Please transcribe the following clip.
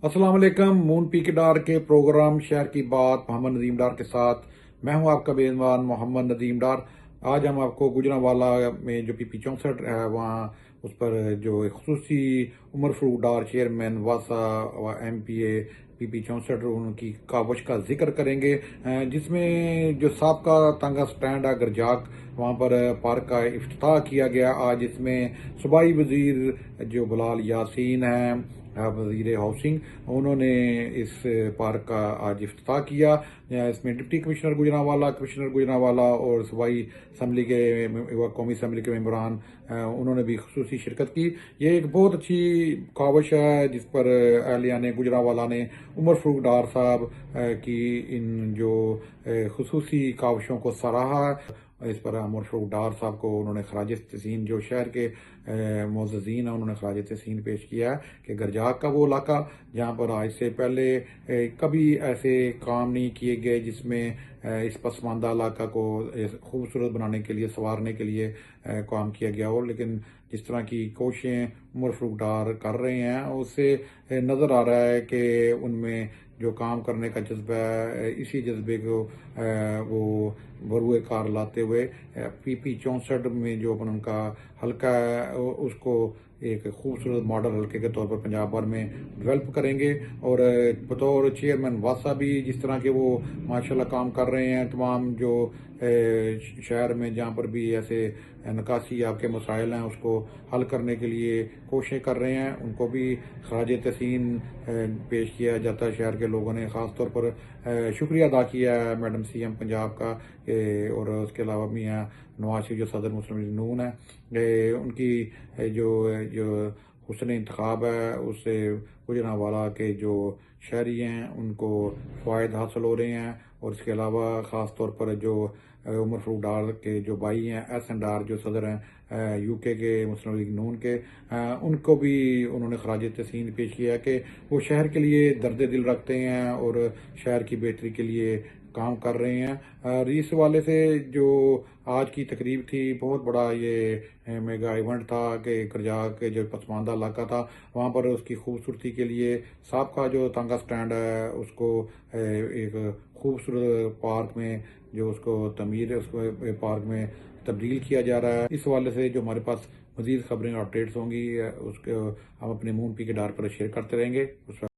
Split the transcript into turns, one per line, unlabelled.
अस्सलाम वालेकुम। Moon P के डार के प्रोग्राम शहर की बात मोहम्मद नदीम डार के साथ मैं हूं आपका मेज़बान मोहम्मद नदीम डार। आज हम आपको गुजरांवाला में जो पी 64 है वहाँ उस पर जो एक खुसूसी उमर फरूक डार चेयरमैन वासा व MPA पी 64 उनकी कावश का जिक्र करेंगे, जिसमें जो साबका तांगा स्टैंड है गरजाक वहाँ पर पार्क का इफ्तिताह किया गया आज। इसमें सूबाई वजीर जो बिलाल यासीन हैं, वजीर हाउसिंग, उन्होंने इस पार्क का आज इफ्तिताह किया। इसमें deputy commissioner Gujranwala, commissioner Gujranwala और सूबाई असम्बली के कौमी असम्बली के मेंबरान उन्होंने भी खुसूसी शिरकत की। ये एक बहुत अच्छी कावश है जिस पर अहलियाने गुजरांवाला ने उमर फरूक डार साहब की इन जो खुसूसी कावशों को सराहा। इस पर उमर फरूक डार साहब को उन्होंने खराज तहसीन, जो शहर के मोअज़्ज़ीन हैं, उन्होंने खराज तहसीन पेश किया है कि गरजाक का वो इलाका जहाँ पर आज से पहले कभी ऐसे काम नहीं किए गए जिसमें इस पसमानदा इलाका को खूबसूरत बनाने के लिए, संवारने के लिए काम किया गया हो। लेकिन जिस तरह की कोशिशें उमर फरूक डार कर रहे हैं उससे नज़र आ रहा है कि उनमें जो काम करने का जज्बा है, इसी जज्बे को वो बरूए कार लाते हुए पी 64 में जो अपन उनका हल्का है उसको एक खूबसूरत मॉडल हल्के के तौर पर पंजाब भर में डेवलप करेंगे। और बतौर चेयरमैन वासा भी जिस तरह के वो माशाल्लाह काम कर रहे हैं, तमाम जो शहर में जहाँ पर भी ऐसे निकासी आपके मसाइल हैं उसको हल करने के लिए कोशिशें कर रहे हैं, उनको भी खराज तहसीन पेश किया जाता है। शहर के लोगों ने ख़ास तौर पर शुक्रिया अदा किया है मैडम CM पंजाब का, और उसके अलावा मियाँ नवाज शरीफ जो सदर मुस्लिम लीग नून है, उनकी जो जो हुस्न इंतखाब है उससे गुजरांवाला के जो शहरी हैं उनको फ़ायदे हासिल हो रहे हैं। और इसके अलावा ख़ास तौर पर जो उमर फरूक डार के जो भाई हैं SN डार जो सदर हैं UK के मुस्लिम लीग नून के, उनको भी उन्होंने खराज तहसीन पेश किया है कि वो शहर के लिए दर्द दिल रखते हैं और शहर की बेहतरी के लिए काम कर रहे हैं। और इस वाले से जो आज की तकरीब थी, बहुत बड़ा ये मेगा इवेंट था कि करजाक के जो पसमानदा इलाका था वहाँ पर उसकी खूबसूरती के लिए साबका जो तांगा स्टैंड है उसको एक खूबसूरत पार्क में जो उसको तमीर है उसको पार्क में तब्दील किया जा रहा है। इस हवाले से जो हमारे पास मज़ीद खबरें और अपडेट्स होंगी उसके हम अपने मून पी के डार पर शेयर करते रहेंगे। उस